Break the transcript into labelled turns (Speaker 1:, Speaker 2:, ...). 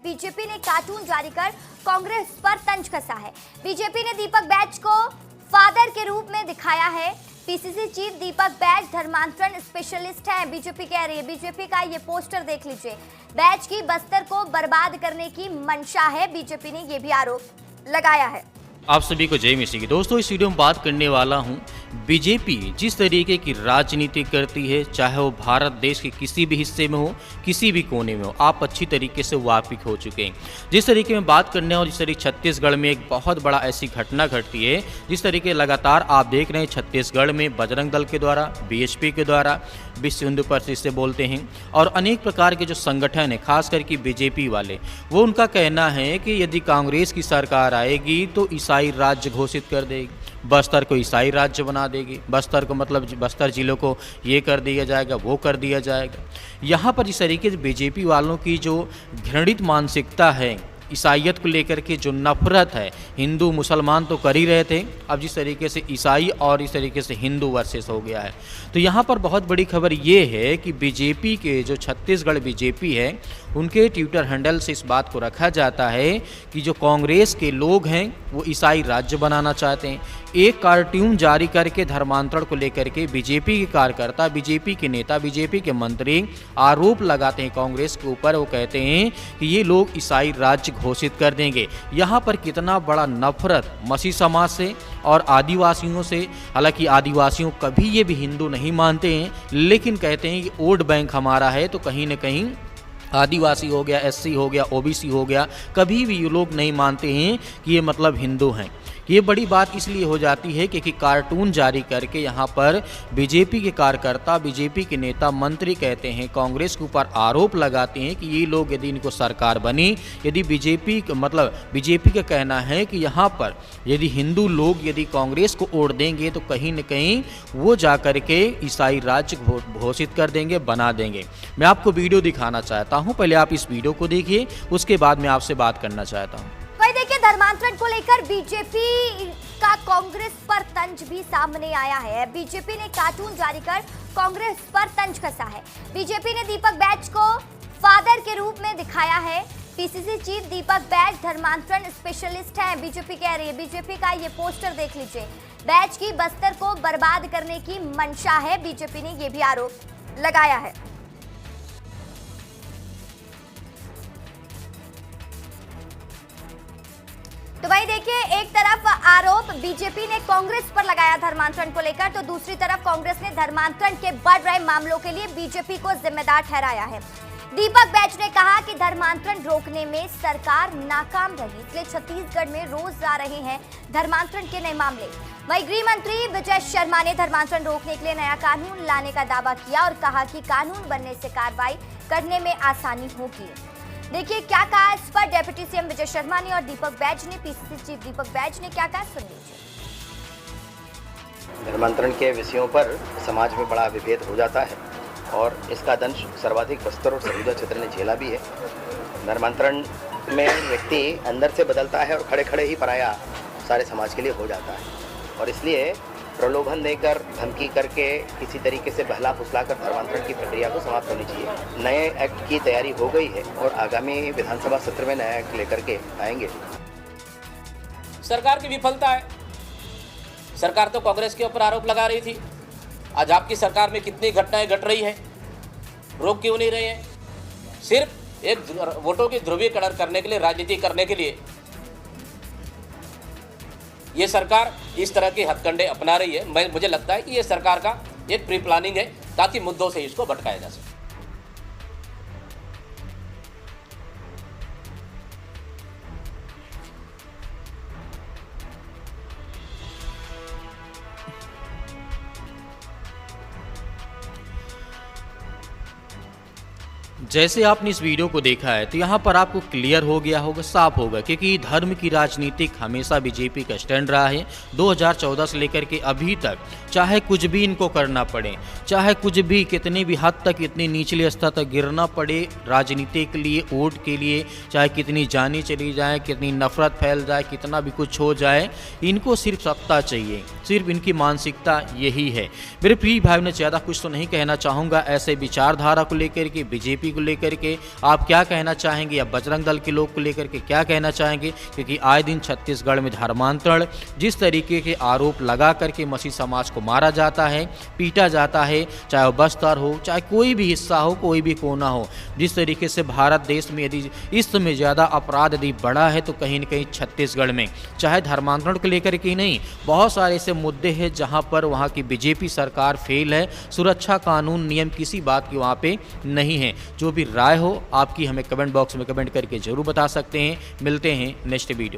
Speaker 1: BJP ने cartoon जारी कर कांग्रेस पर तंज कसा है। बीजेपी ने दीपक बैज को फादर के रूप में दिखाया है। पीसीसी चीफ दीपक बैज धर्मांतरण स्पेशलिस्ट हैं, बीजेपी कह रही है। बीजेपी का ये पोस्टर देख लीजिए। बैज की बस्तर को बर्बाद करने की मंशा है, बीजेपी ने ये भी आरोप लगाया है।
Speaker 2: आप सभी को जय मिश्री की। दोस्तों, इस वीडियो में बात करने वाला हूं, बीजेपी जिस तरीके की राजनीति करती है, चाहे वो भारत देश के किसी भी हिस्से में हो, किसी भी कोने में हो, आप अच्छी तरीके से वाकिफ हो चुके हैं। जिस तरीके में बात करने और जिस तरीके छत्तीसगढ़ में एक बहुत बड़ा ऐसी घटना घटती है, जिस तरीके लगातार आप देख रहे हैं छत्तीसगढ़ में बजरंग दल के द्वारा, बीएचपी के द्वारा, विश्व हिंदू परिषद से बोलते हैं और अनेक प्रकार के जो संगठन है, खास करके बीजेपी वाले, वो उनका कहना है कि यदि कांग्रेस की सरकार आएगी तो ईसाई राज्य घोषित कर देगी, बस्तर को ईसाई राज्य बना देगी, बस्तर को मतलब बस्तर जिलों को ये कर दिया जाएगा, वो कर दिया जाएगा। यहाँ पर इस तरीके से बीजेपी वालों की जो घृणित मानसिकता है, ईसाइयत को लेकर के जो नफरत है, हिंदू मुसलमान तो कर ही रहे थे, अब जिस तरीके से ईसाई और इस तरीके से हिंदू वर्सेस हो गया है। तो यहाँ पर बहुत बड़ी खबर ये है कि बीजेपी के जो छत्तीसगढ़ बीजेपी है, उनके ट्विटर हैंडल से इस बात को रखा जाता है कि जो कांग्रेस के लोग हैं वो ईसाई राज्य बनाना चाहते हैं। एक कार्टून जारी करके धर्मांतरण को लेकर के बीजेपी के कार्यकर्ता, बीजेपी के नेता, बीजेपी के मंत्री आरोप लगाते हैं कांग्रेस के ऊपर। वो कहते हैं कि ये लोग ईसाई राज्य घोषित कर देंगे। यहाँ पर कितना बड़ा नफरत मसीह समाज से और आदिवासियों से। हालांकि आदिवासियों कभी ये भी हिंदू नहीं मानते हैं, लेकिन कहते हैं कि वोट बैंक हमारा है, तो कहीं न कहीं आदिवासी हो गया, एससी हो गया, ओबीसी हो गया, कभी भी ये लोग नहीं मानते हैं कि ये मतलब हिंदू हैं। ये बड़ी बात इसलिए हो जाती है क्योंकि कार्टून जारी करके यहाँ पर बीजेपी के कार्यकर्ता, बीजेपी के नेता, मंत्री कहते हैं, कांग्रेस के ऊपर आरोप लगाते हैं कि ये लोग यदि इनको सरकार बनी, यदि बीजेपी का कहना है कि यहाँ पर यदि हिंदू लोग यदि कांग्रेस को वोट देंगे तो कहीं न कहीं वो जा कर के ईसाई राज्य घोषित कर देंगे, बना देंगे। मैं आपको वीडियो दिखाना चाहता हूँ, पहले आप इस वीडियो को देखिए, उसके बाद मैं आपसे बात करना चाहता हूँ।
Speaker 1: वही देखिए, धर्मांतरण को लेकर बीजेपी का कांग्रेस पर तंज भी सामने आया है। बीजेपी ने कार्टून जारी कर कांग्रेस पर तंज कसा है। बीजेपी ने दीपक बैज को फादर के रूप में दिखाया है। पीसीसी चीफ दीपक बैज धर्मांतरण स्पेशलिस्ट हैं, बीजेपी कह रही है। बीजेपी का ये पोस्टर देख लीजिए। बैज की बस्तर को बर्बाद करने की मंशा है, बीजेपी ने ये भी आरोप लगाया है। तो वही देखिए, एक तरफ आरोप बीजेपी ने कांग्रेस पर लगाया धर्मांतरण को लेकर, तो दूसरी तरफ कांग्रेस ने धर्मांतरण के बढ़ रहे मामलों के लिए बीजेपी को जिम्मेदार ठहराया है। दीपक बैज ने कहा कि धर्मांतरण रोकने में सरकार नाकाम रही, इसलिए छत्तीसगढ़ में रोज आ रहे हैं धर्मांतरण के नए मामले। वहीं गृह मंत्री विजय शर्मा ने धर्मांतरण रोकने के लिए नया कानून लाने का दावा किया और कहा कि कानून बनने से कार्रवाई करने में आसानी होगी। देखिए क्या कहा इस पर डिप्टी सीएम विजय शर्मा ने और दीपक बैज ने। पीसीसी चीफ दीपक बैज ने क्या कहा, सुन लीजिए।
Speaker 3: धर्मांतरण के विषयों पर समाज में बड़ा विभेद हो जाता है और इसका दंश सर्वाधिक बस्तर और सरगुजा क्षेत्र ने झेला भी है। धर्मांतरण में व्यक्ति अंदर से बदलता है और खड़े खड़े ही पराया सारे समाज के लिए हो जाता है, और इसलिए प्रलोभन देकर, धमकी करके, किसी तरीके से बहला फुसलाकर धर्मांतरण की प्रक्रिया को समाप्त होनी चाहिए। नए एक्ट की तैयारी हो गई है और आगामी विधानसभा सत्र में नया एक्ट लेकर के आएंगे।
Speaker 4: सरकार की विफलता है। सरकार तो कांग्रेस के ऊपर आरोप लगा रही थी, आज आपकी सरकार में कितनी घटनाएं घट रही है, रोक क्यों नहीं रहे हैं? सिर्फ एक वोटों की ध्रुवीकरण करने के लिए, राजनीति करने के लिए ये सरकार इस तरह के हथकंडे अपना रही है। मुझे लगता है कि ये सरकार का एक प्री प्लानिंग है ताकि मुद्दों से इसको भटकाया जा सके।
Speaker 2: जैसे आपने इस वीडियो को देखा है तो यहाँ पर आपको क्लियर हो गया होगा, साफ होगा, क्योंकि धर्म की राजनीतिक हमेशा बीजेपी का स्टैंड रहा है। 2014 से लेकर के अभी तक चाहे कुछ भी इनको करना पड़े, चाहे कुछ भी कितनी भी हद तक, इतनी निचले स्तर तक गिरना पड़े राजनीति के लिए, वोट के लिए, चाहे कितनी जानी चली जाए, कितनी नफरत फैल जाए, कितना भी कुछ हो जाए, इनको सिर्फ सत्ता चाहिए, सिर्फ इनकी मानसिकता यही है। मेरे प्रिय भाई ने ज़्यादा कुछ तो नहीं कहना चाहूँगा ऐसे विचारधारा को लेकर के, बीजेपी को को लेकर के आप क्या कहना चाहेंगे, या बजरंग दल के लोग को लेकर के क्या कहना चाहेंगे? क्योंकि आए दिन छत्तीसगढ़ में धर्मांतरण जिस तरीके के आरोप लगा करके मसीह समाज को मारा जाता है, पीटा जाता है, चाहे वो बस्तर हो, चाहे कोई भी हिस्सा हो, कोई भी कोना हो, जिस तरीके से भारत देश में यदि इस समय ज़्यादा अपराध यदि बढ़ा है तो कहीं न कहीं छत्तीसगढ़ में, चाहे धर्मांतरण को लेकर के नहीं, बहुत सारे ऐसे मुद्दे हैं जहां पर वहां की बीजेपी सरकार फेल है। सुरक्षा कानून नियम किसी बात की वहां पे नहीं है। जो भी राय हो आपकी हमें कमेंट बॉक्स में कमेंट करके जरूर बता सकते हैं। मिलते हैं नेक्स्ट वीडियो।